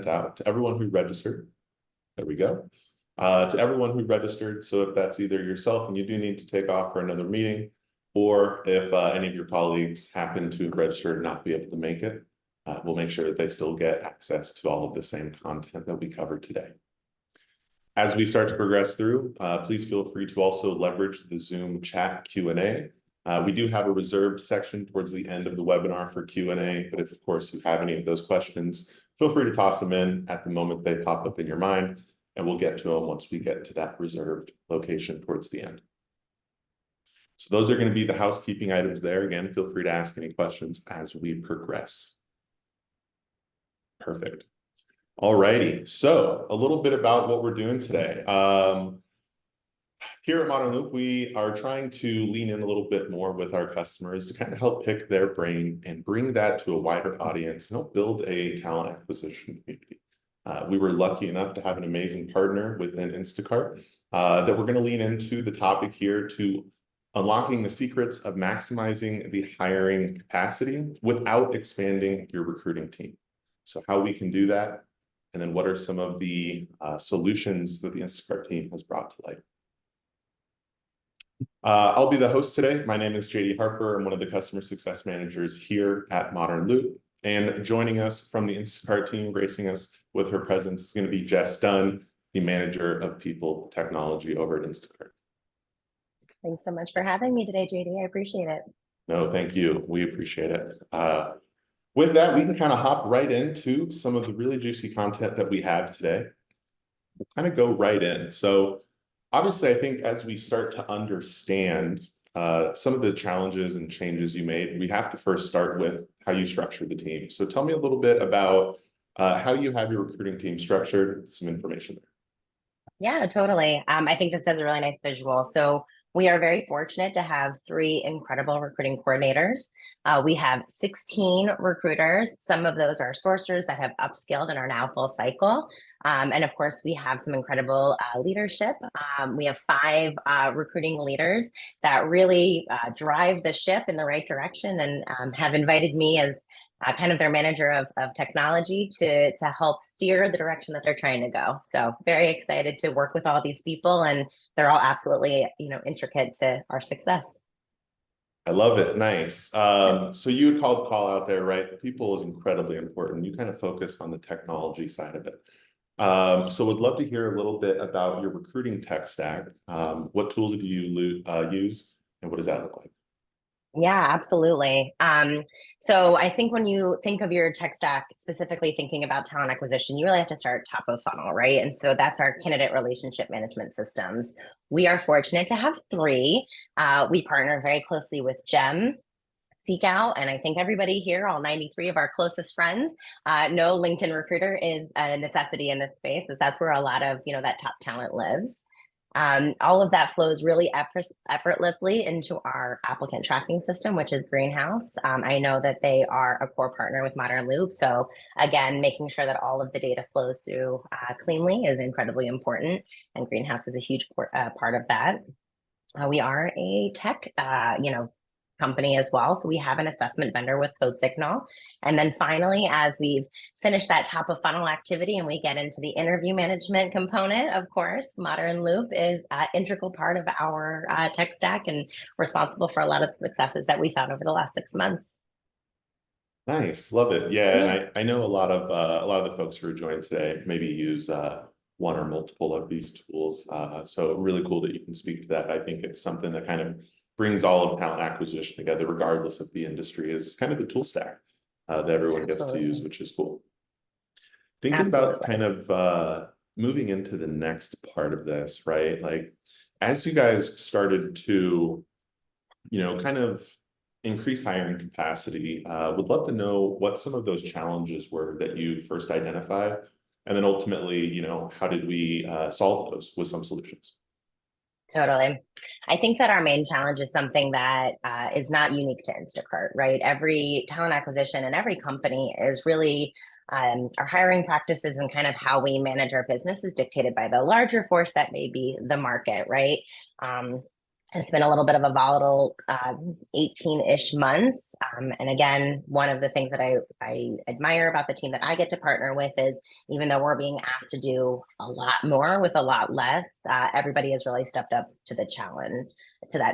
out to everyone who registered. There we go. To everyone who registered. So if that's either yourself and you do need to take off for another meeting, or if any of your colleagues happen to register and not be able to make it, we'll make sure that they still get access to all of the same content that we covered today. As we start to progress through, please feel free to also leverage the Zoom chat Q&A. We do have a reserved section towards the end of the webinar for Q&A, but if, of course, you have any of those questions, feel free to toss them in at the moment they pop up in your mind, and we'll get to them once we get to that reserved location towards the end. So those are going to be the housekeeping items there. Again, feel free to ask any questions as we progress. Perfect. All righty. So a little bit about what we're doing today. Here at ModernLoop, we are trying to lean in a little bit more with our customers to kind of help pick their brain and bring that to a wider audience and help build a talent acquisition community. We were lucky enough to have an amazing partner within Instacart that we're going to lean into the topic here to unlocking the secrets of maximizing the hiring capacity without expanding your recruiting team. So how we can do that, and then what are some of the solutions that the Instacart team has brought to light. I'll be the host today. My name is JD Harper. I'm one of the customer success managers here at ModernLoop. And joining us from the Instacart team, gracing us with her presence, is going to be Jess Dunn, the manager of people technology over at Instacart. Thanks so much for having me today, JD. I appreciate it. No, thank you. We appreciate it. With that, we can kind of hop right into some of the really juicy content that we have today. We'll kind of go right in. So obviously, I think as we start to understand some of the challenges and changes you made, we have to first start with how you structure the team. So tell me a little bit about how you have your recruiting team structured, some information there. Yeah, totally. I think this does a really nice visual. So we are very fortunate to have 3 incredible recruiting coordinators. We have 16 recruiters. Some of those are sourcers that have upskilled and are now full cycle. And of course, we have some incredible leadership. We have 5 recruiting leaders that really drive the ship in the right direction and have invited me as kind of their manager of technology to help steer the direction that they're trying to go. So very excited to work with all these people, and they're all absolutely, intricate to our success. I love it. Nice. So you had called call out there, right? The people is incredibly important. You kind of focus on the technology side of it. So would love to hear a little bit about your recruiting tech stack. What tools do you use, and what does that look like? Yeah, absolutely. So I think when you think of your tech stack, specifically thinking about talent acquisition, you really have to start top of funnel, right? And so that's our candidate relationship management systems. We are fortunate to have 3. We partner very closely with GEM, Seek Out, and I think everybody here, all 93 of our closest friends, know LinkedIn Recruiter is a necessity in this space, as that's where a lot of that top talent lives. All of that flows really effortlessly into our applicant tracking system, which is Greenhouse. I know that they are a core partner with ModernLoop. So again, making sure that all of the data flows through cleanly is incredibly important. And Greenhouse is a huge part of that. We are a tech, company as well. So we have an assessment vendor with Code Signal. And then finally, as we've finished that top of funnel activity and we get into the interview management component, of course, ModernLoop is an integral part of our tech stack and responsible for a lot of the successes that we found over the last 6 months. Nice, love it. Yeah, and I know a lot of the folks who are joining today maybe use one or multiple of these tools. So really cool that you can speak to that. I think it's something that kind of brings all of talent acquisition together, regardless of the industry, is kind of the tool stack that everyone gets to use, which is cool. Thinking about kind of moving into the next part of this, right? Like, as you guys started to, kind of increase hiring capacity, would love to know what some of those challenges were that you first identified, and then ultimately, how did we solve those with some solutions? Totally. I think that our main challenge is something that is not unique to Instacart, right? Every talent acquisition and every company is really, our hiring practices and kind of how we manage our business is dictated by the larger force that may be the market, right? It's been a little bit of a volatile 18-ish months. And again, one of the things that I admire about the team that I get to partner with is even though we're being asked to do a lot more with a lot less, everybody has really stepped up to that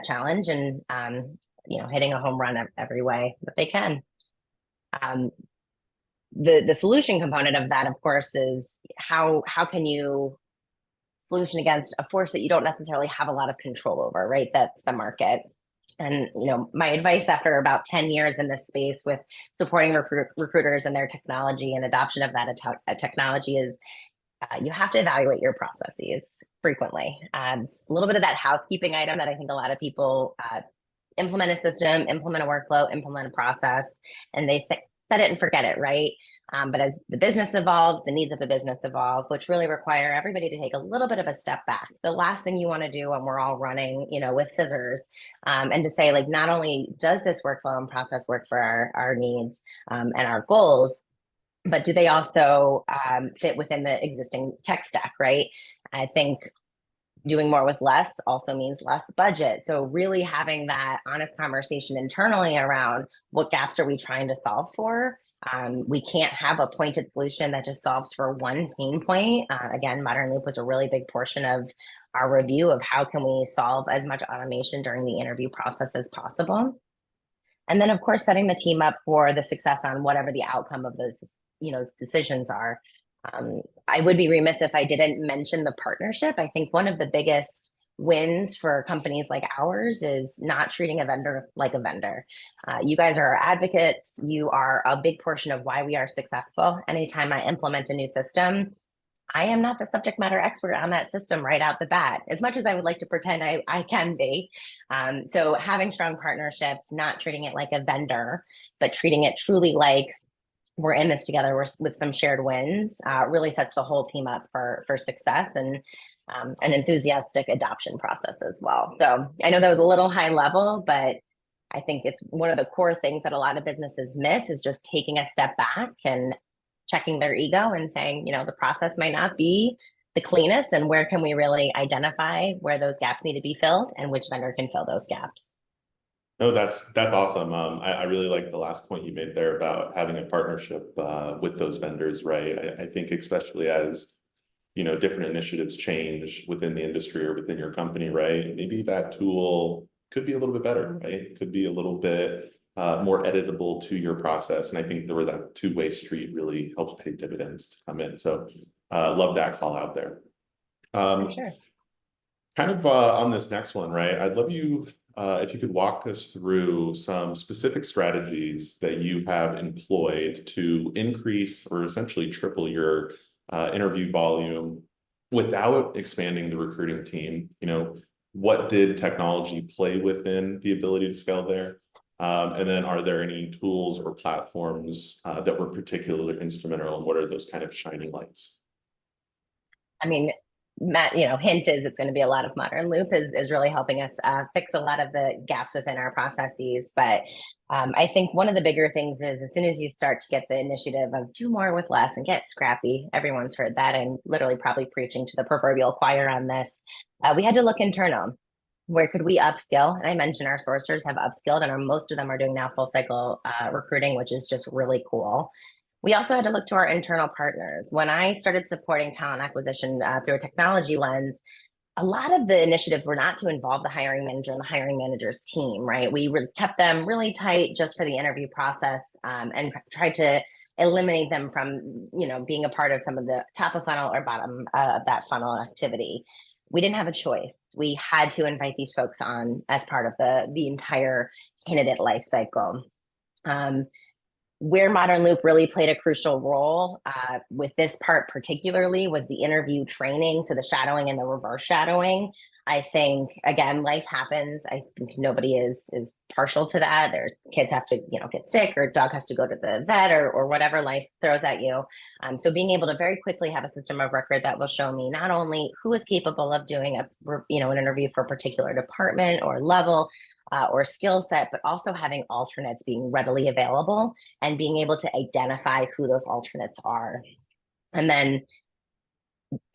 challenge and, hitting a home run every way that they can. The solution component of that, of course, is how can you solution against a force that you don't necessarily have a lot of control over, right? That's the market. And my advice after about 10 years in this space with supporting recruiters and their technology and adoption of that technology is you have to evaluate your processes frequently. It's a little bit of that housekeeping item that I think a lot of people implement a system, implement a workflow, implement a process, and they set it and forget it, right? But as the business evolves, the needs of the business evolve, which really require everybody to take a little bit of a step back. The last thing you want to do when we're all running, with scissors, and to say, like, not only does this workflow and process work for our needs and our goals, but do they also fit within the existing tech stack, right? I think doing more with less also means less budget. So really having that honest conversation internally around what gaps are we trying to solve for? We can't have a pointed solution that just solves for one pain point. Again, ModernLoop was a really big portion of our review of how can we solve as much automation during the interview process as possible. And then, of course, setting the team up for the success on whatever the outcome of those, decisions are. I would be remiss if I didn't mention the partnership. I think one of the biggest wins for companies like ours is not treating a vendor like a vendor. You guys are our advocates. You are a big portion of why we are successful. Anytime I implement a new system, I am not the subject matter expert on that system right out the bat, as much as I would like to pretend I can be. So having strong partnerships, not treating it like a vendor, but treating it truly like we're in this together with some shared wins, really sets the whole team up for success and an enthusiastic adoption process as well. So I know that was a little high level, but I think it's one of the core things that a lot of businesses miss is just taking a step back and checking their ego and saying, the process might not be the cleanest, and where can we really identify where those gaps need to be filled and which vendor can fill those gaps. No, that's awesome. I really like the last point you made there about having a partnership with those vendors, right? I think especially as different initiatives change within the industry or within your company, right? Maybe that tool could be a little bit better, right? Could be a little bit more editable to your process, and I think where that two-way street really helps pay dividends to come in. So, love that call out there. Sure. Kind of on this next one, right? I'd love you. If you could walk us through some specific strategies that you have employed to increase or essentially triple your interview volume without expanding the recruiting team. What did technology play within the ability to scale there? And then are there any tools or platforms that were particularly instrumental, and what are those kind of shining lights? I mean, Matt, hint is it's going to be a lot of ModernLoop is really helping us fix a lot of the gaps within our processes. But I think one of the bigger things is as soon as you start to get the initiative of do more with less and get scrappy, everyone's heard that. I'm literally probably preaching to the proverbial choir on this. We had to look internal. Where could we upskill? And I mentioned our sourcers have upskilled, and most of them are doing now full cycle recruiting, which is just really cool. We also had to look to our internal partners. When I started supporting talent acquisition through a technology lens, a lot of the initiatives were not to involve the hiring manager and the hiring manager's team, right? We kept them really tight just for the interview process and tried to eliminate them from, being a part of some of the top of funnel or bottom of that funnel activity. We didn't have a choice. We had to invite these folks on as part of the entire candidate life cycle. Where ModernLoop really played a crucial role with this part particularly was the interview training. So the shadowing and the reverse shadowing. I think, again, life happens. I think nobody is partial to that. There's kids have to, get sick, or dog has to go to the vet, or whatever life throws at you. So being able to very quickly have a system of record that will show me not only who is capable of doing an interview for a particular department or level, or skill set, but also having alternates being readily available and being able to identify who those alternates are. And then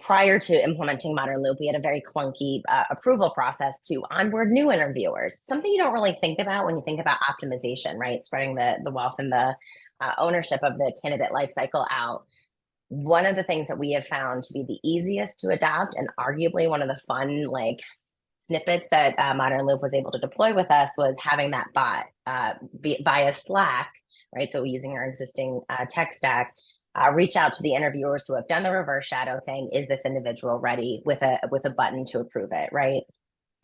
prior to implementing ModernLoop, we had a very clunky approval process to onboard new interviewers, something you don't really think about when you think about optimization, right? Spreading the wealth and the ownership of the candidate lifecycle out. One of the things that we have found to be the easiest to adopt and arguably one of the fun like snippets that ModernLoop was able to deploy with us was having that bot via Slack, right? So using our existing tech stack, reach out to the interviewers who have done the reverse shadow saying, is this individual ready with a button to approve it, right?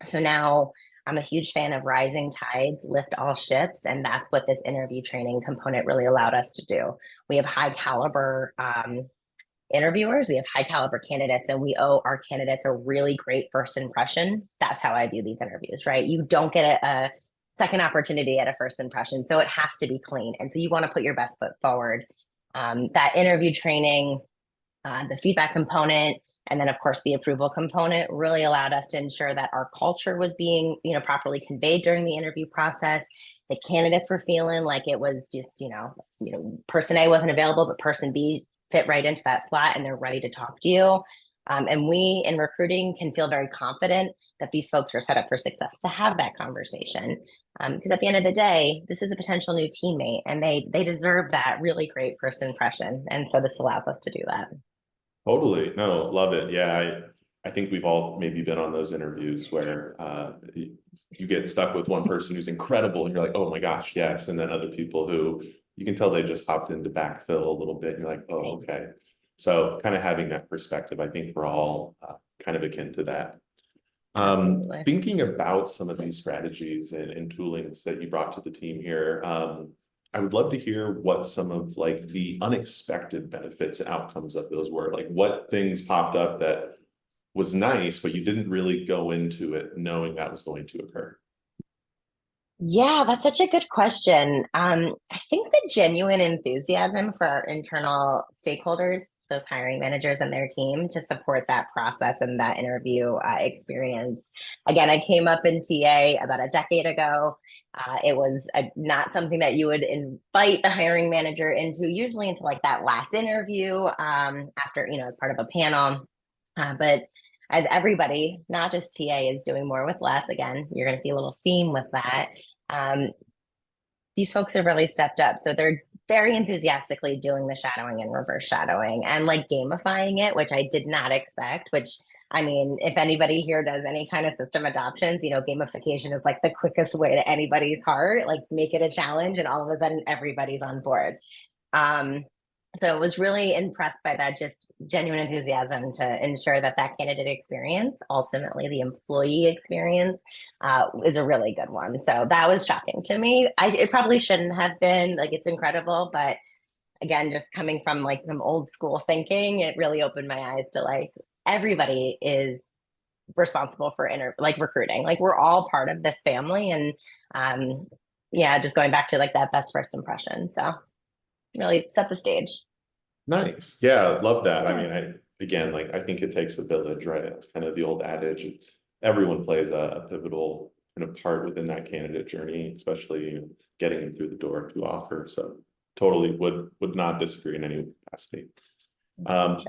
So now I'm a huge fan of rising tides lift all ships. And that's what this interview training component really allowed us to do. We have high caliber interviewers, we have high caliber candidates, and we owe our candidates a really great first impression. That's how I view these interviews, right? You don't get a second opportunity at a first impression. So it has to be clean. And so you want to put your best foot forward. That interview training, the feedback component, and then of course the approval component really allowed us to ensure that our culture was being, properly conveyed during the interview process. The candidates were feeling like it was just, person A wasn't available, but person B fit right into that slot and they're ready to talk to you. And we in recruiting can feel very confident that these folks are set up for success to have that conversation. Because at the end of the day, this is a potential new teammate and they deserve that really great first impression. And so this allows us to do that. Totally. No, love it. Yeah. I think we've all maybe been on those interviews where you get stuck with one person who's incredible and you're like, oh my gosh, yes. And then other people who you can tell they just hopped into backfill a little bit. And you're like, oh, okay. So kind of having that perspective, I think we're all kind of akin to that. Thinking about some of these strategies and toolings that you brought to the team here, I would love to hear what some of like the unexpected benefits and outcomes of those were. Like what things popped up that was nice, but you didn't really go into it knowing that was going to occur. Yeah, that's such a good question. I think the genuine enthusiasm for our internal stakeholders, those hiring managers and their team, to support that process and that interview experience. Again, I came up in TA about a decade ago. It was not something that you would invite the hiring manager into, usually into like that last interview after, as part of a panel. But as everybody, not just TA, is doing more with less, again, you're going to see a little theme with that. These folks have really stepped up. So they're very enthusiastically doing the shadowing and reverse shadowing and like gamifying it, which I did not expect, which I mean, if anybody here does any kind of system adoptions, gamification is like the quickest way to anybody's heart, like make it a challenge and all of a sudden everybody's on board. So I was really impressed by that just genuine enthusiasm to ensure that candidate experience, ultimately the employee experience, is a really good one. So that was shocking to me. It probably shouldn't have been, like, it's incredible, but again, just coming from like some old school thinking, it really opened my eyes to like everybody is responsible for recruiting. Like we're all part of this family, and just going back to like that best first impression. So really set the stage. Nice. Yeah, love that. I mean, I think it takes a village, right? It's kind of the old adage. Everyone plays a pivotal kind of part within that candidate journey, especially getting them through the door to offer. So totally would not disagree in any capacity.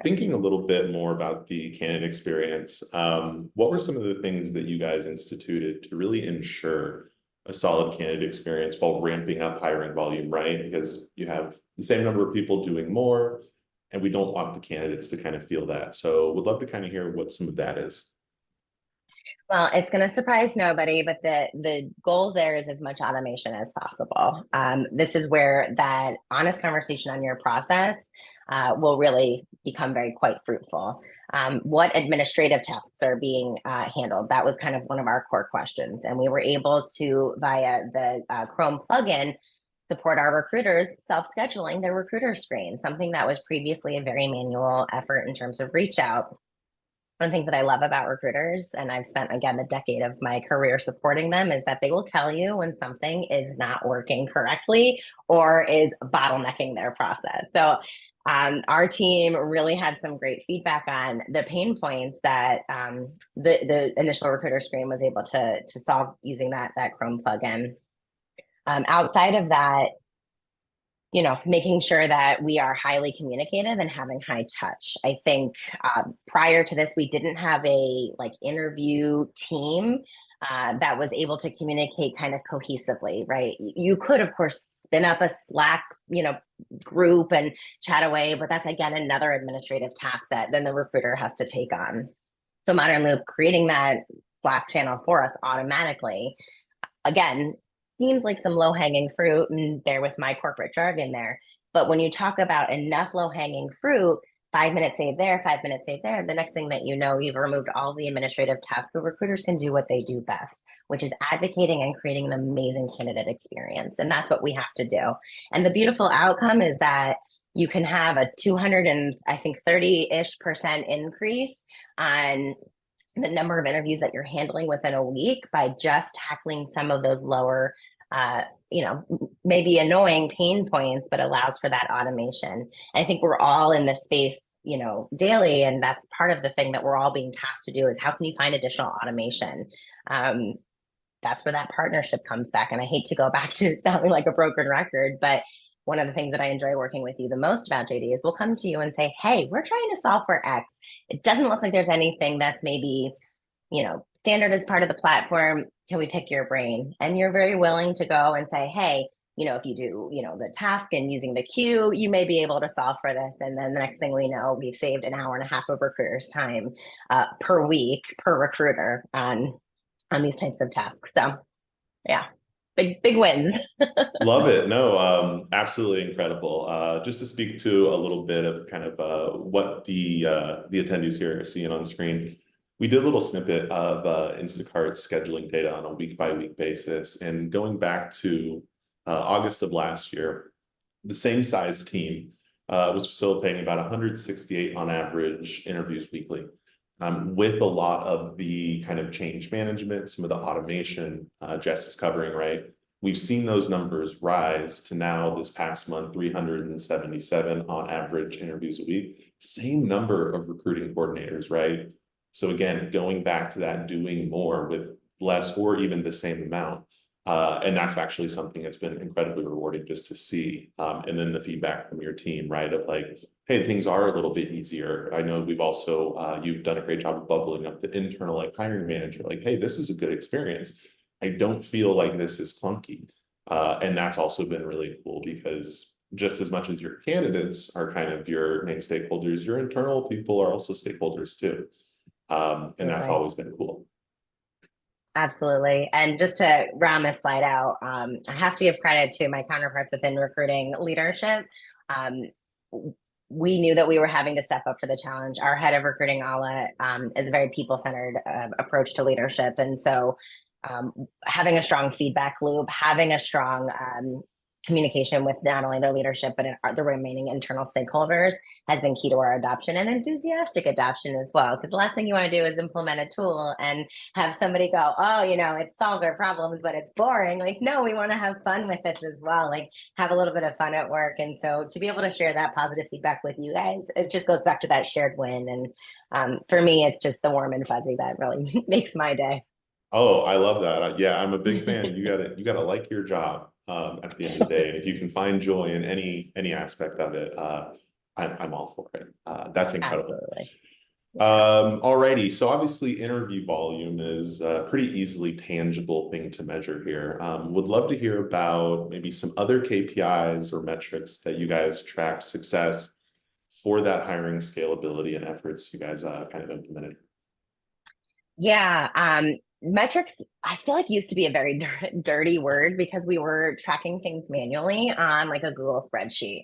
Thinking a little bit more about the candidate experience, what were some of the things that you guys instituted to really ensure a solid candidate experience while ramping up hiring volume, right? Because you have the same number of people doing more, and we don't want the candidates to kind of feel that. So would love to kind of hear what some of that is. Well, it's going to surprise nobody, but the goal there is as much automation as possible. This is where that honest conversation on your process will really become quite fruitful. What administrative tasks are being handled? That was kind of one of our core questions. And we were able to, via the Chrome plugin, support our recruiters self-scheduling their recruiter screen, something that was previously a very manual effort in terms of reach out. One of the things that I love about recruiters, and I've spent, again, a decade of my career supporting them, is that they will tell you when something is not working correctly or is bottlenecking their process. So our team really had some great feedback on the pain points that the initial recruiter screen was able to solve using that Chrome plugin. Outside of that, making sure that we are highly communicative and having high touch. I think prior to this, we didn't have a interview team that was able to communicate kind of cohesively, right? You could, of course, spin up a Slack, group and chat away, but that's again another administrative task that then the recruiter has to take on. So ModernLoop creating that Slack channel for us automatically, again, seems like some low-hanging fruit, and bear with my corporate jargon there. But when you talk about enough low-hanging fruit, 5 minutes saved there, 5 minutes saved there, the next thing that you know, you've removed all the administrative tasks. The recruiters can do what they do best, which is advocating and creating an amazing candidate experience. And that's what we have to do. And the beautiful outcome is that you can have a 200 and I think 30-ish% increase on the number of interviews that you're handling within a week by just tackling some of those lower, maybe annoying pain points, but allows for that automation. I think we're all in this space, daily, and that's part of the thing that we're all being tasked to do is how can you find additional automation? That's where that partnership comes back. And I hate to go back to sounding like a broken record, but one of the things that I enjoy working with you the most about, JD, is we'll come to you and say, hey, we're trying to solve for X. It doesn't look like there's anything that's maybe, standard as part of the platform. Can we pick your brain? And you're very willing to go and say, hey, if you do, the task and using the queue, you may be able to solve for this. And then the next thing we know, we've saved an hour and a half of recruiters' time per week, per recruiter on these types of tasks. So yeah. Big wins. Love it. No, absolutely incredible. Just to speak to a little bit of kind of what the attendees here are seeing on screen, we did a little snippet of Instacart scheduling data on a week-by-week basis. And going back to August of last year, the same size team was facilitating about 168 on average interviews weekly. With a lot of the kind of change management, some of the automation Jess is covering, right? We've seen those numbers rise to now this past month, 377 on average interviews a week. Same number of recruiting coordinators, right? So again, going back to that doing more with less or even the same amount. And that's actually something that's been incredibly rewarding just to see. And then the feedback from your team, right? Of like, hey, things are a little bit easier. I know we've also, you've done a great job of bubbling up the internal hiring manager, like, hey, this is a good experience. I don't feel like this is clunky. And that's also been really cool because just as much as your candidates are kind of your main stakeholders, your internal people are also stakeholders too. And that's always been cool. Absolutely. And just to round this slide out, I have to give credit to my counterparts within recruiting leadership. We knew that we were having to step up for the challenge. Our head of recruiting, Ala, is a very people-centered approach to leadership. And so having a strong feedback loop, having a strong communication with not only their leadership, but the remaining internal stakeholders has been key to our adoption and enthusiastic adoption as well. Because the last thing you want to do is implement a tool and have somebody go, oh, it solves our problems, but it's boring. Like, no, we want to have fun with this as well. Like have a little bit of fun at work. And so to be able to share that positive feedback with you guys, it just goes back to that shared win. And for me, it's just the warm and fuzzy that really makes my day. Oh, I love that. Yeah, I'm a big fan. You gotta like your job at the end of the day. And if you can find joy in any aspect of it, I'm all for it. That's incredible. Absolutely. Alrighty. So obviously interview volume is a pretty easily tangible thing to measure here. Would love to hear about maybe some other KPIs or metrics that you guys tracked success for that hiring scalability and efforts you guys kind of implemented. Yeah. Metrics, I feel like used to be a very dirty word because we were tracking things manually on like a Google spreadsheet,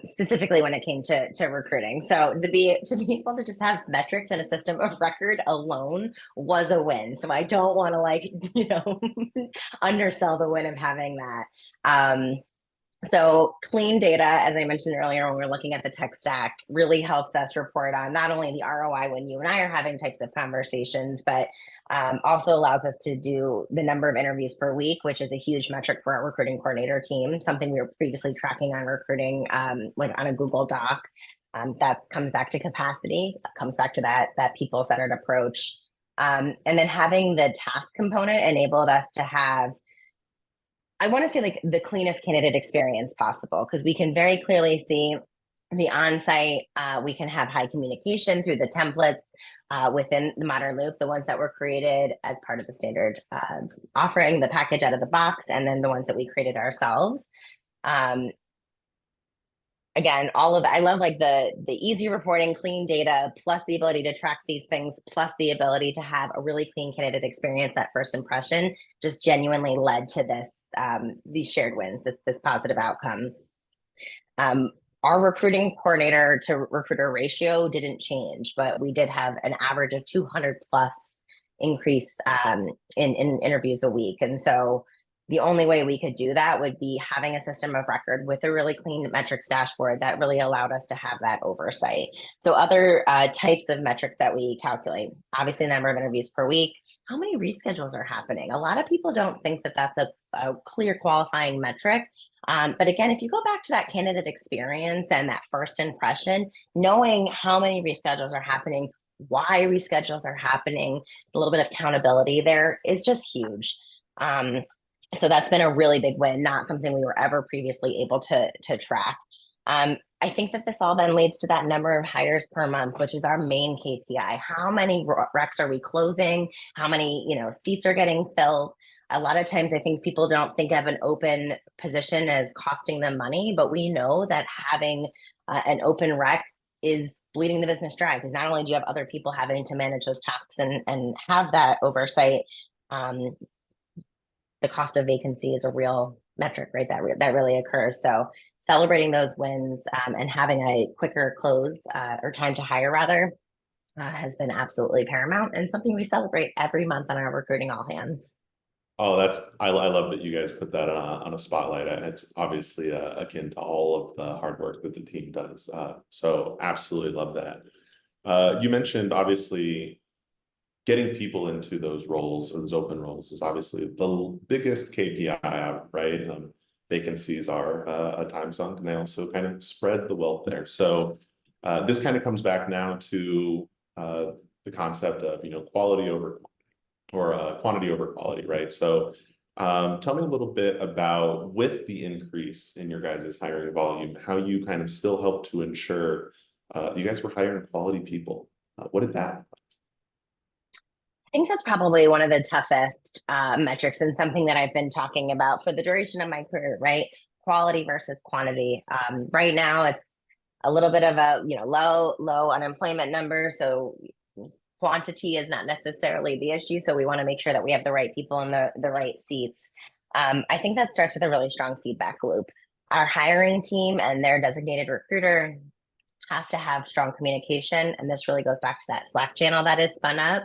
specifically when it came to recruiting. So to be able to just have metrics in a system of record alone was a win. So I don't want to undersell the win of having that. So clean data, as I mentioned earlier, when we're looking at the tech stack, really helps us report on not only the ROI when you and I are having types of conversations, but also allows us to do the number of interviews per week, which is a huge metric for our recruiting coordinator team, something we were previously tracking on recruiting, like on a Google Doc. That comes back to capacity, comes back to that people-centered approach. And then having the task component enabled us to have I want to say like the cleanest candidate experience possible, because we can very clearly see the on-site, we can have high communication through the templates within the Modern Loop, the ones that were created as part of the standard offering, the package out of the box, and then the ones that we created ourselves. Again, all of I love like the easy reporting, clean data, plus the ability to track these things, plus the ability to have a really clean candidate experience. That first impression just genuinely led to this these shared wins, this positive outcome. Our recruiting coordinator to recruiter ratio didn't change, but we did have an average of 200 plus increase in interviews a week. And so the only way we could do that would be having a system of record with a really clean metrics dashboard that really allowed us to have that oversight. So other types of metrics that we calculate, obviously the number of interviews per week, how many reschedules are happening? A lot of people don't think that that's a clear qualifying metric. But again, if you go back to that candidate experience and that first impression, knowing how many reschedules are happening, why reschedules are happening, a little bit of accountability there is just huge. So that's been a really big win, not something we were ever previously able to track. I think that this all then leads to that number of hires per month, which is our main KPI. How many recs are we closing? How many, seats are getting filled? A lot of times I think people don't think of an open position as costing them money, but we know that having an open rec is bleeding the business dry, because not only do you have other people having to manage those tasks and have that oversight, the cost of vacancy is a real metric, right? That really occurs. So celebrating those wins and having a quicker close or time to hire rather has been absolutely paramount, and something we celebrate every month on our recruiting all hands. Oh, I love that you guys put that on a spotlight. It's obviously akin to all of the hard work that the team does. So absolutely love that. You mentioned obviously getting people into those roles or those open roles is obviously the biggest KPI, right? Vacancies are a time sunk, and they also kind of spread the wealth there. So this kind of comes back now to the concept of quality over or quantity over quality, right? So tell me a little bit about, with the increase in your guys' hiring volume, how you kind of still help to ensure you guys were hiring quality people. What did that? I think that's probably one of the toughest metrics, and something that I've been talking about for the duration of my career, right? Quality versus quantity. Right now, it's a little bit of a low unemployment number, so quantity is not necessarily the issue. So we want to make sure that we have the right people in the right seats. I think that starts with a really strong feedback loop. Our hiring team and their designated recruiter have to have strong communication, and this really goes back to that Slack channel that is spun up.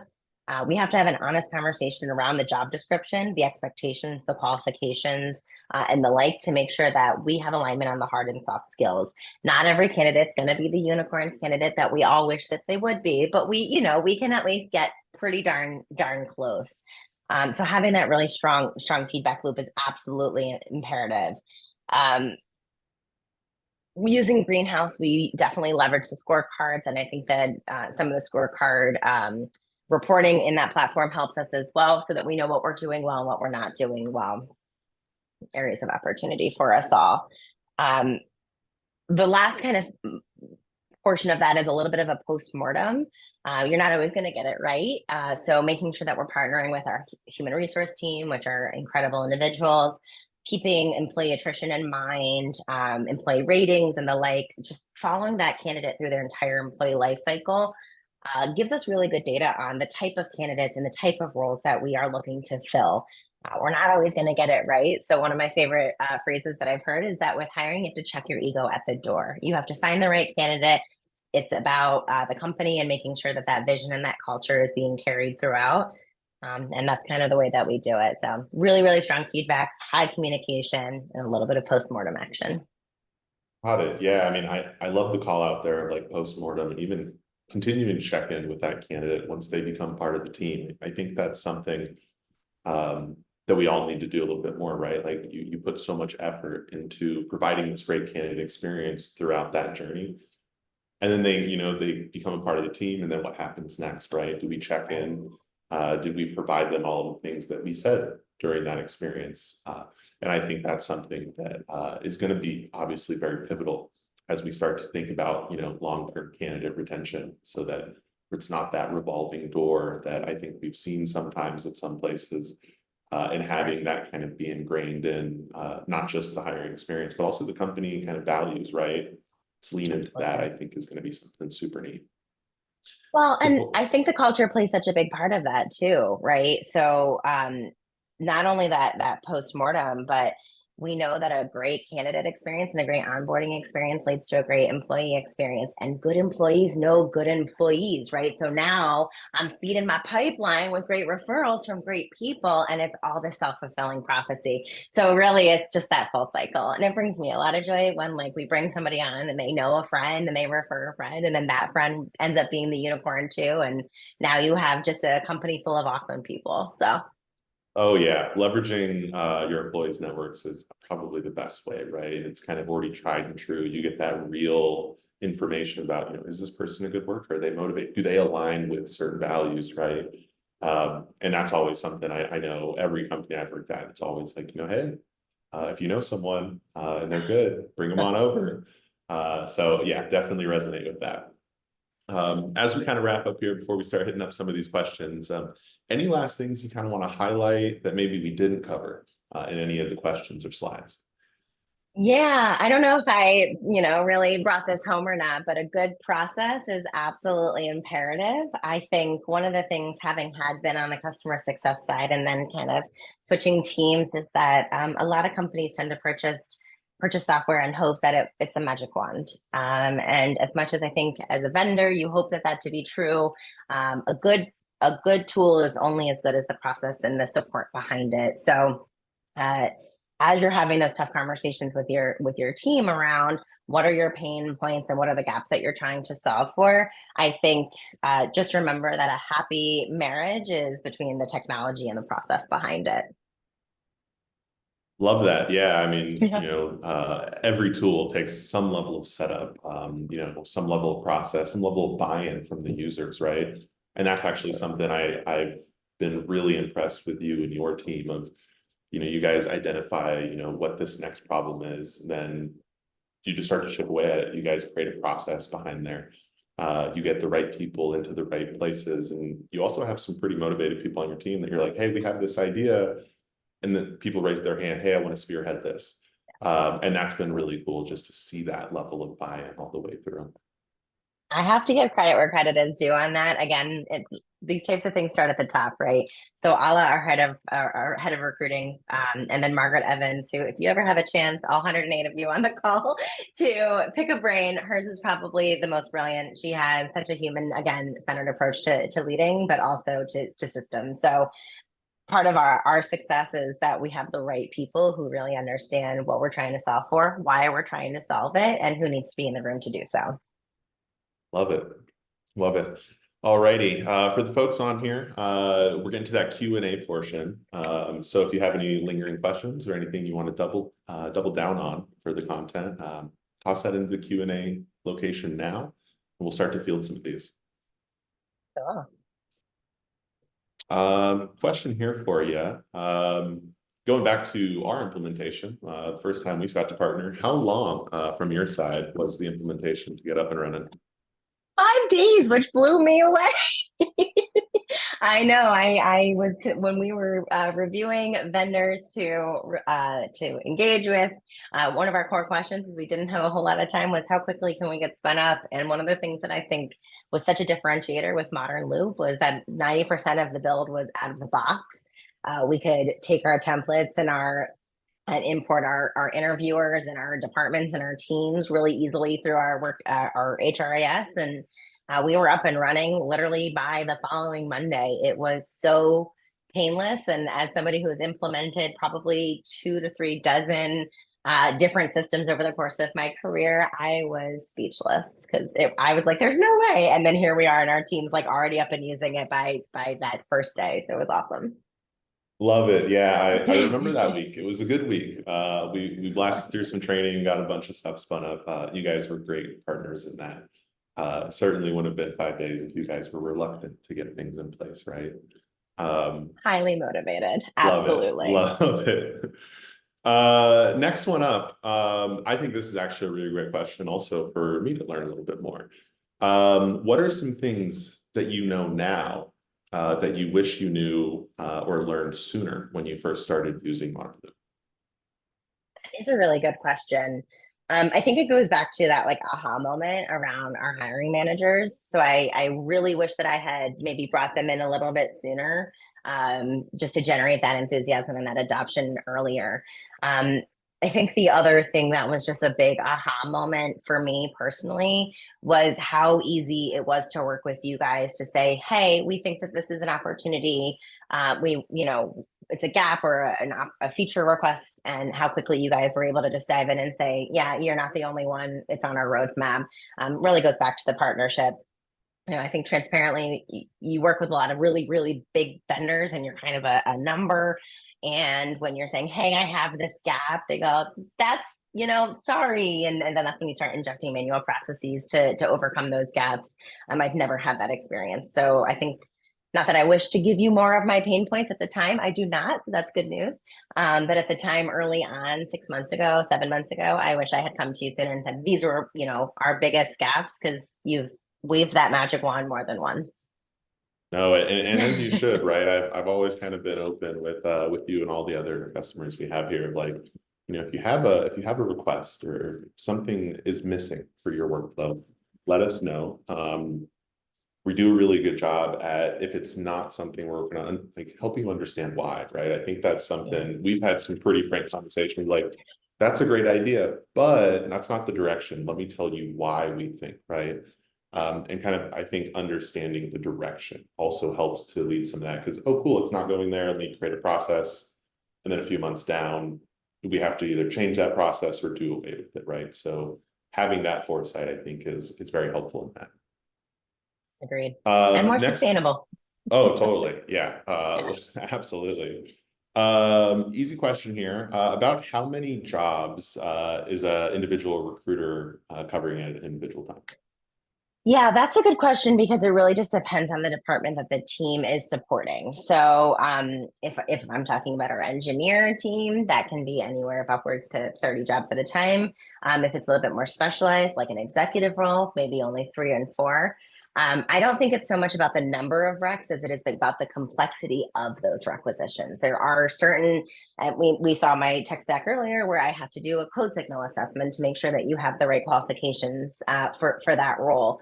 We have to have an honest conversation around the job description, the expectations, the qualifications, and the like, to make sure that we have alignment on the hard and soft skills. Not every candidate's going to be the unicorn candidate that we all wish that they would be, but we can at least get pretty darn close. So having that really strong feedback loop is absolutely imperative. Using Greenhouse, we definitely leverage the scorecards, and I think that some of the scorecard reporting in that platform helps us as well, so that we know what we're doing well and what we're not doing well. Areas of opportunity for us all. The last kind of portion of that is a little bit of a post-mortem. You're not always going to get it right. So making sure that we're partnering with our human resource team, which are incredible individuals, keeping employee attrition in mind, employee ratings and the like, just following that candidate through their entire employee life cycle gives us really good data on the type of candidates and the type of roles that we are looking to fill. We're not always going to get it right. So one of my favorite phrases that I've heard is that with hiring, you have to check your ego at the door. You have to find the right candidate. It's about the company and making sure that that vision and that culture is being carried throughout. And that's kind of the way that we do it. So really, really strong feedback, high communication, and a little bit of post-mortem action. Got it. Yeah, I mean, I love the call out there of like post-mortem, and even continuing to check in with that candidate once they become part of the team. I think that's something that we all need to do a little bit more, right? Like you put so much effort into providing this great candidate experience throughout that journey. And then they become a part of the team, and then what happens next, right? Do we check in? Did we provide them all the things that we said during that experience? And I think that's something that is going to be obviously very pivotal as we start to think about, long-term candidate retention, so that it's not that revolving door that I think we've seen sometimes at some places, and having that kind of be ingrained in not just the hiring experience, but also the company kind of values, right? Let's lean into that, I think is going to be something super neat. Well, and Before, I think the culture plays such a big part of that too, right? So not only that post-mortem, but we know that a great candidate experience and a great onboarding experience leads to a great employee experience, and good employees know good employees, right? So now I'm feeding my pipeline with great referrals from great people, and it's all this self-fulfilling prophecy. So really it's just that full cycle. And it brings me a lot of joy when like we bring somebody on and they know a friend and they refer a friend, and then that friend ends up being the unicorn too. And now you have just a company full of awesome people. So oh yeah, leveraging your employees' networks is probably the best way, right? It's kind of already tried and true. You get that real information about, is this person a good worker? Are they motivated? Do they align with certain values, right? And that's always something I know every company I've worked at, it's always like, hey, if you know someone and they're good, bring them on over. So yeah, definitely resonate with that. As we kind of wrap up here before we start hitting up some of these questions, any last things you kind of want to highlight that maybe we didn't cover in any of the questions or slides? yeah, I don't know if I, really brought this home or not, but a good process is absolutely imperative. I think one of the things, having had been on the customer success side and then kind of switching teams, is that a lot of companies tend to purchase software in hopes that it's a magic wand. And as much as I think as a vendor, you hope that to be true, a good tool is only as good as the process and the support behind it. So uh, as you're having those tough conversations with your team around what are your pain points and what are the gaps that you're trying to solve for, I think just remember that a happy marriage is between the technology and the process behind it. Love that. Yeah, I mean, Yeah. every tool takes some level of setup, some level of process, some level of buy-in from the users, right? And that's actually something I've been really impressed with you and your team of, you guys identify, what this next problem is, then you just start to chip away at it. You guys create a process behind there. You get the right people into the right places, and you also have some pretty motivated people on your team that you're like, hey, we have this idea, and then people raise their hand, hey, I want to spearhead this. And that's been really cool just to see that level of buy-in all the way through. I have to give credit where credit is due on that. Again, these types of things start at the top, right? So Ala, our head of recruiting, and then Margaret Evans, who, if you ever have a chance, all 108 of you on the call, to pick a brain, hers is probably the most brilliant. She has such a human, again, centered approach to leading, but also to systems. So part of our success is that we have the right people who really understand what we're trying to solve for, why we're trying to solve it, and who needs to be in the room to do so. Love it. Love it. All righty. For the folks on here, we're getting to that Q&A portion. So if you have any lingering questions or anything you want to double down on for the content, toss that into the Q&A location now, and we'll start to field some of these. Sure. Question here for you. Going back to our implementation, first time we got to partner, how long from your side was the implementation to get up and running? 5 days, which blew me away. I know. I was, when we were reviewing vendors to engage with. One of our core questions, is we didn't have a whole lot of time, was how quickly can we get spun up? And one of the things that I think was such a differentiator with ModernLoop was that 90% of the build was out of the box. We could take our templates and import our interviewers and our departments and our teams really easily through our HRIS, and we were up and running literally by the following Monday. It was so painless, and as somebody who has implemented probably 2 to 3 dozen different systems over the course of my career, I was speechless, because I was like, "There's no way!" And then here we are, and our team's like already up and using it by that first day. So it was awesome. Love it. Yeah, I remember that week. It was a good week. We blasted through some training, got a bunch of stuff spun up. You guys were great partners in that. Certainly wouldn't have been 5 days if you guys were reluctant to get things in place, right? Highly motivated. Love it. Absolutely. Love it. Next one up. I think this is actually a really great question also for me to learn a little bit more. What are some things that you know now that you wish you knew or learned sooner when you first started using ModernLoop? Is a really good question. I think it goes back to that like aha moment around our hiring managers. So I really wish that I had maybe brought them in a little bit sooner, just to generate that enthusiasm and that adoption earlier. Um, I think the other thing that was just a big aha moment for me personally was how easy it was to work with you guys to say, hey, we think that this is an opportunity. It's a gap or a feature request, and how quickly you guys were able to just dive in and say, yeah, you're not the only one. It's on our roadmap. Really goes back to the partnership. I think transparently, you work with a lot of really, really big vendors and you're kind of a number. And when you're saying, hey, I have this gap, they go, that's, sorry. And then that's when you start injecting manual processes to overcome those gaps. I've never had that experience. So I think, not that I wish to give you more of my pain points at the time, I do not. So that's good news. But at the time, early on, 6 months ago, 7 months ago, I wish I had come to you sooner and said, these were, our biggest gaps because you've waved that magic wand more than once. No, and as you should, right? I've always kind of been open with you and all the other customers we have here. Like, if you have a request or if something is missing for your workflow, let us know. We do a really good job at, if it's not something we're working on, like help you understand why, right? I think that's something Yes. we've had some pretty frank conversations, like, that's a great idea, but that's not the direction. Let me tell you why we think, right? And kind of, I think understanding the direction also helps to lead some of that, because, oh, cool, it's not going there. Let me create a process. And then a few months down, we have to either change that process or do away with it, right? So having that foresight, I think, is very helpful in that. Agreed. And more Next. sustainable. Oh, totally. Yeah, absolutely. Easy question here. About how many jobs is an individual recruiter covering at an individual time? Yeah, that's a good question because it really just depends on the department that the team is supporting. So, if I'm talking about our engineer team, that can be anywhere of upwards to 30 jobs at a time. If it's a little bit more specialized, like an executive role, maybe only 3 and 4. I don't think it's so much about the number of recs as it is about the complexity of those requisitions. There are certain, we saw my tech stack earlier where I have to do a code signal assessment to make sure that you have the right qualifications for that role.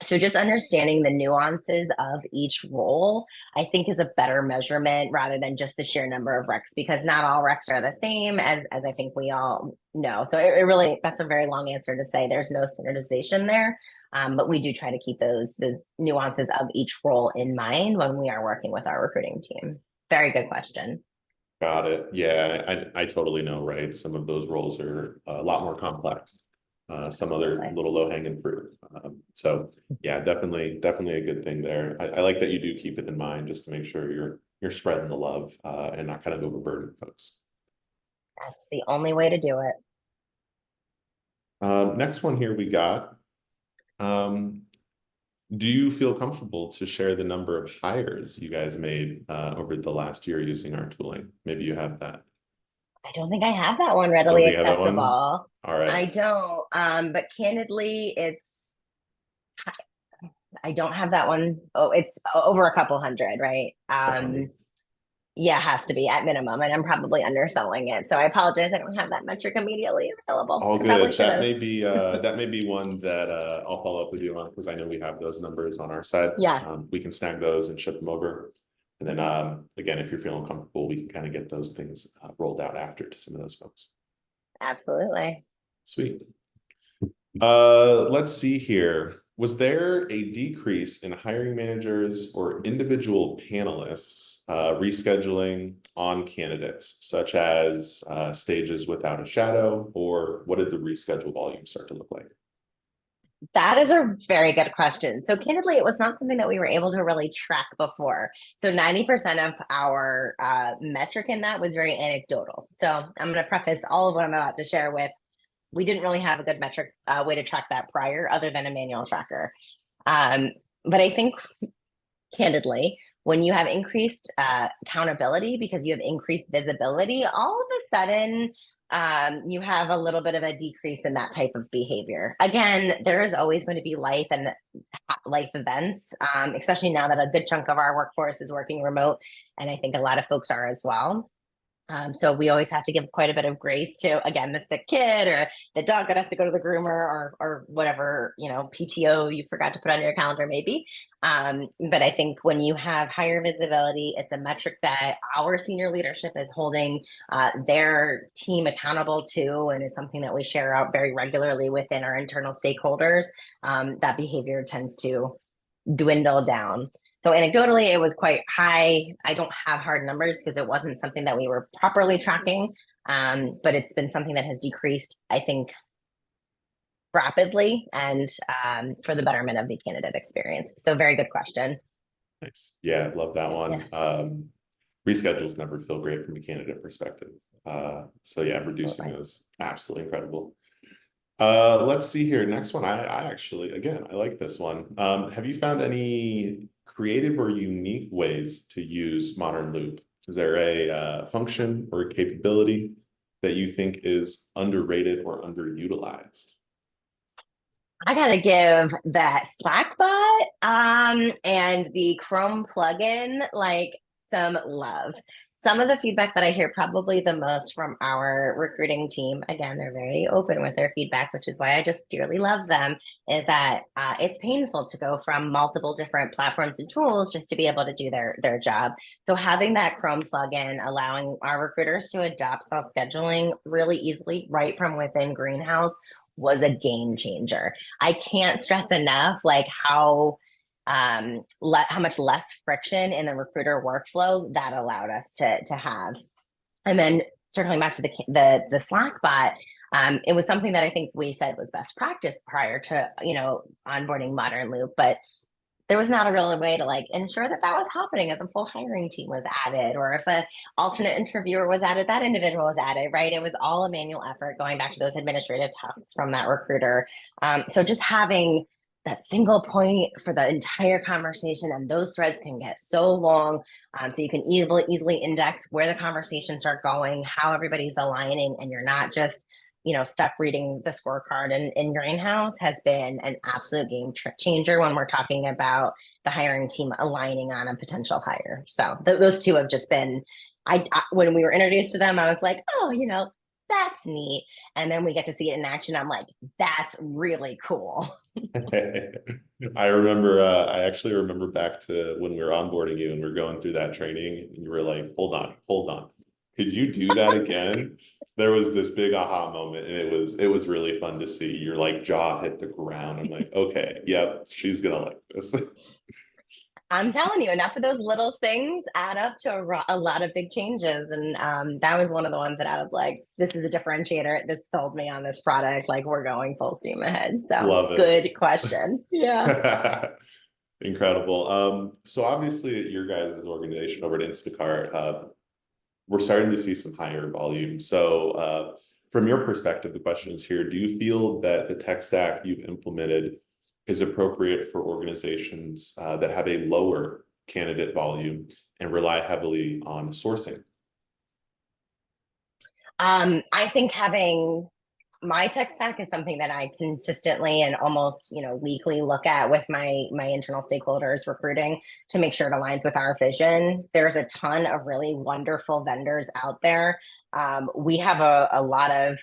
So just understanding the nuances of each role, I think, is a better measurement rather than just the sheer number of recs, because not all recs are the same, as I think we all know. So it really, that's a very long answer to say there's no standardization there. But we do try to keep those nuances of each role in mind when we are working with our recruiting team. Very good question. Got it. Yeah, I totally know, right? Some of those roles are a lot more complex. Some other Absolutely. little low-hanging fruit. So yeah, definitely a good thing there. I like that you do keep it in mind just to make sure you're spreading the love and not kind of overburden folks. That's the only way to do it. Next one here we got. Do you feel comfortable to share the number of hires you guys made over the last year using our tooling? Maybe you have that. I don't think I have that one Don't readily think you have that one? accessible. All right. I don't. But candidly, I don't have that one. Oh, it's over a couple hundred, right? Definitely. Yeah, it has to be at minimum, and I'm probably underselling it. So I apologize. I don't have that metric immediately available. All I probably good. should have. That may be one that I'll follow up with you on, because I know we have those numbers on our side. Yes, We can snag those and ship them over. And then again, if you're feeling comfortable, we can kind of get those things rolled out after to some of those folks. absolutely. Sweet. Let's see here. Was there a decrease in hiring managers or individual panelists rescheduling on candidates, such as stages without a shadow, or what did the reschedule volume start to look like? That is a very good question. So, candidly, it was not something that we were able to really track before. So, 90% of our metric in that was very anecdotal. So, I'm going to preface all of what I'm about to share with, we didn't really have a good metric way to track that prior, other than a manual tracker. But I think candidly, when you have increased accountability because you have increased visibility, all of a sudden you have a little bit of a decrease in that type of behavior. Again, there is always going to be life and life events, especially now that a good chunk of our workforce is working remote. And I think a lot of folks are as well. So we always have to give quite a bit of grace to, again, the sick kid or the dog that has to go to the groomer or whatever, PTO you forgot to put on your calendar maybe. But I think when you have higher visibility, it's a metric that our senior leadership is holding their team accountable to, and it's something that we share out very regularly within our internal stakeholders. That behavior tends to dwindle down. So anecdotally, it was quite high. I don't have hard numbers because it wasn't something that we were properly tracking, but it's been something that has decreased, I think, rapidly and for the betterment of the candidate experience. So very good question. Thanks. Yeah, love that one. Yeah. Reschedules never feel great from a candidate perspective. So yeah, reducing Absolutely. those, absolutely incredible. Let's see here. Next one. I actually, again, I like this one. Have you found any creative or unique ways to use Modern Loop? Is there a function or a capability that you think is underrated or underutilized? I gotta give that Slack bot and the Chrome plugin like some love. Some of the feedback that I hear probably the most from our recruiting team, again, they're very open with their feedback, which is why I just dearly love them, is that it's painful to go from multiple different platforms and tools just to be able to do their job. So having that Chrome plugin, allowing our recruiters to adopt self-scheduling really easily right from within Greenhouse was a game changer. I can't stress enough like how much less friction in the recruiter workflow that allowed us to have. And then circling back to the Slack bot, it was something that I think we said was best practice prior to onboarding ModernLoop, but there was not a real way to like ensure that was happening, if the full hiring team was added, or if a alternate interviewer was added, that individual was added, right? It was all a manual effort going back to those administrative tasks from that recruiter. So just having that single point for the entire conversation, and those threads can get so long. So you can easily index where the conversations are going, how everybody's aligning, and you're not just stuck reading the scorecard in Greenhouse has been an absolute game changer when we're talking about the hiring team aligning on a potential hire. So those two have just been, when we were introduced to them, I was like, oh, that's neat. And then we get to see it in action. I'm like, that's really cool. I actually remember back to when we were onboarding you and we are going through that training, and you were like, hold on. Could you do that again? There was this big aha moment, and it was really fun to see. Your like jaw hit the ground. I'm like, okay, yep, she's gonna like this. I'm telling you, enough of those little things add up to a lot of big changes. And that was one of the ones that I was like, this is a differentiator. This sold me on this product. Like, we're going full steam ahead. So Love it. good question. Yeah. Incredible. So obviously at your guys' organization over at Instacart, we're starting to see some higher volume. So from your perspective, the question is here, do you feel that the tech stack you've implemented is appropriate for organizations that have a lower candidate volume and rely heavily on sourcing? I think having my tech stack is something that I consistently and almost weekly look at with my internal stakeholders recruiting to make sure it aligns with our vision. There's a ton of really wonderful vendors out there. We have a lot of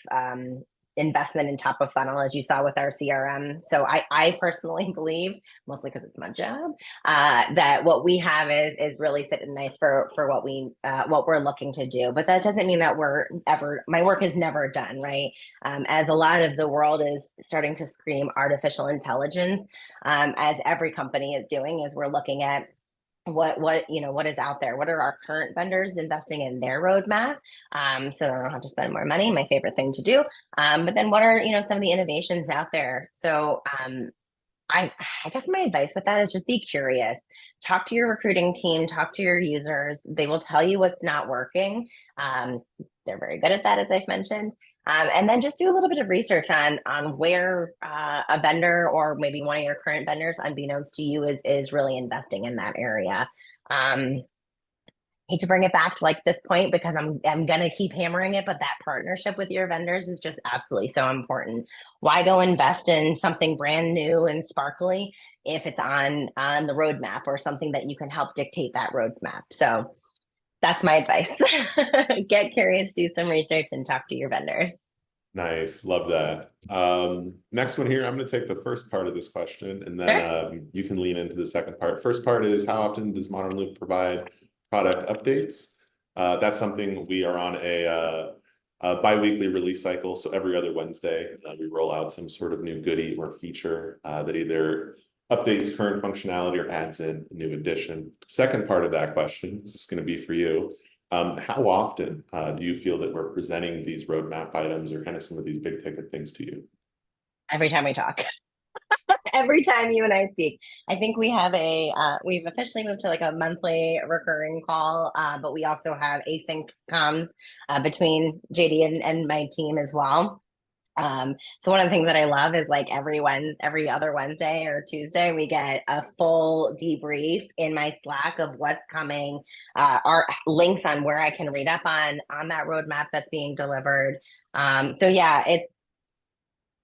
investment in top of funnel, as you saw with our CRM. So I personally believe, mostly because it's my job, that what we have is really fitting nice for what we're looking to do. But that doesn't mean that my work is never done, right? As a lot of the world is starting to scream artificial intelligence, as every company is doing, is we're looking at what is out there, what are our current vendors investing in their roadmap, so I don't have to spend more money, my favorite thing to do, but then what are some of the innovations out there. So I guess my advice with that is just be curious. Talk to your recruiting team, talk to your users. They will tell you what's not working. They're very good at that, as I've mentioned. And then just do a little bit of research on where a vendor or maybe one of your current vendors, unbeknownst to you, is really investing in that area. Hate to bring it back to like this point because I'm gonna keep hammering it, but that partnership with your vendors is just absolutely so important. Why go invest in something brand new and sparkly if it's on the roadmap or something that you can help dictate that roadmap? So that's my advice. Get curious, do some research, and talk to your vendors. Nice, love that. Next one here, I'm going to take the first part of this question, and then you can lean into the second part. First part is, how often does ModernLoop provide product updates? That's something we are on a bi-weekly release cycle. So every other Wednesday, we roll out some sort of new goodie or feature that either updates current functionality or adds in a new addition. Second part of that question, this is going to be for you. How often do you feel that we're presenting these roadmap items or kind of some of these big ticket things to you? Every time we talk. Every time you and I speak. I think we have we've officially moved to like a monthly recurring call, but we also have async comms between JD and my team as well. So one of the things that I love is like every other Wednesday or Tuesday, we get a full debrief in my Slack of what's coming, our links on where I can read up on that roadmap that's being delivered. So yeah,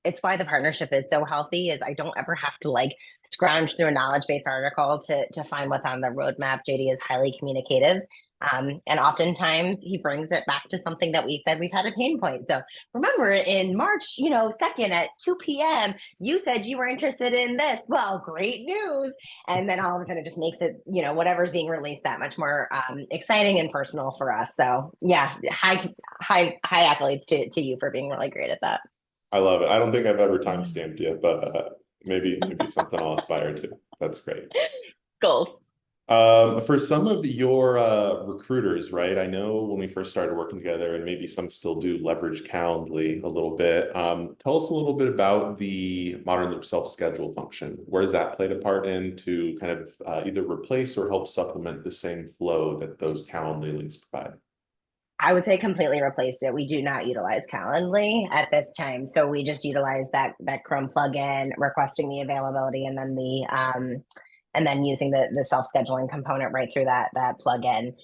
it's why the partnership is so healthy is I don't ever have to like scrounge through a knowledge base article to find what's on the roadmap. JD is highly communicative. And oftentimes he brings it back to something that we said we've had a pain point. So remember in March, 2nd at 2 p.m., you said you were interested in this. Well, great news. And then all of a sudden it just makes it, whatever's being released that much more exciting and personal for us. So yeah, high accolades to you for being really great at that. I love it. I don't think I've ever timestamped you, but maybe something I'll aspire to. That's great. Goals. For some of your recruiters, right? I know when we first started working together, and maybe some still do leverage Calendly a little bit. Tell us a little bit about the ModernLoop self-schedule function. Where does that play a part in to kind of either replace or help supplement the same flow that those Calendly links provide? I would say completely replaced it. We do not utilize Calendly at this time. So we just utilize that Chrome plugin, requesting the availability, and then using the self-scheduling component right through that plugin.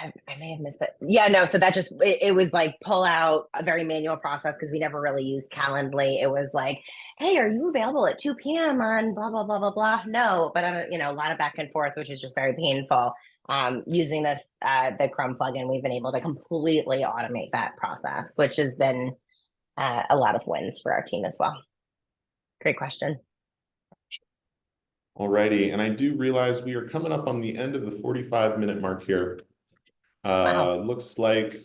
I may have missed, but yeah, no. So that just it was like pull out a very manual process because we never really used Calendly. It was like, hey, are you available at 2 p.m. on blah blah blah blah blah? No, but a lot of back and forth, which is just very painful. Using the Chrome plugin, we've been able to completely automate that process, which has been a lot of wins for our team as well. Great question. Alrighty, and I do realize we are coming up on the end of the 45-minute mark here. Wow. Looks like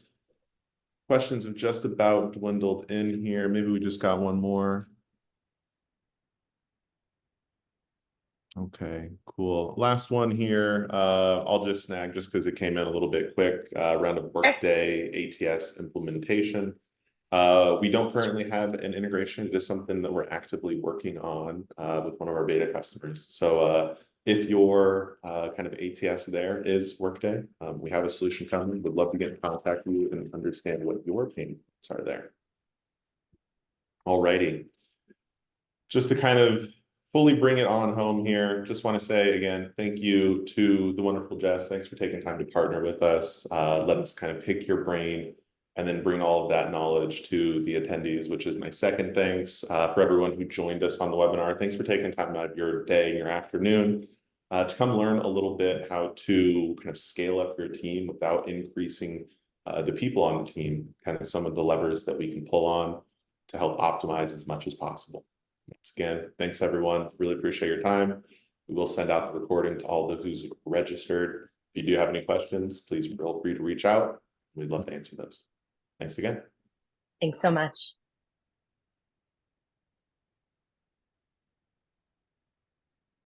questions have just about dwindled in here. Maybe we just got one more. Okay, cool. Last one here. I'll just snag just because it came in a little bit quick around a Workday ATS implementation. We don't currently have an integration. It is something that we're actively working on with one of our beta customers. So if your kind of ATS there is Workday, we have a solution coming. Would love to get in contact with you and understand what your pain points are there. Alrighty. Just to kind of fully bring it on home here, just want to say again, thank you to the wonderful Jess. Thanks for taking time to partner with us. Let us kind of pick your brain and then bring all of that knowledge to the attendees, which is my second thanks for everyone who joined us on the webinar. Thanks for taking time out of your day and your afternoon to come learn a little bit how to kind of scale up your team without increasing the people on the team, kind of some of the levers that we can pull on to help optimize as much as possible. Once again, thanks everyone. Really appreciate your time. We will send out the recording to all those who's registered. If you do have any questions, please feel free to reach out. We'd love to answer those. Thanks again. Thanks so much.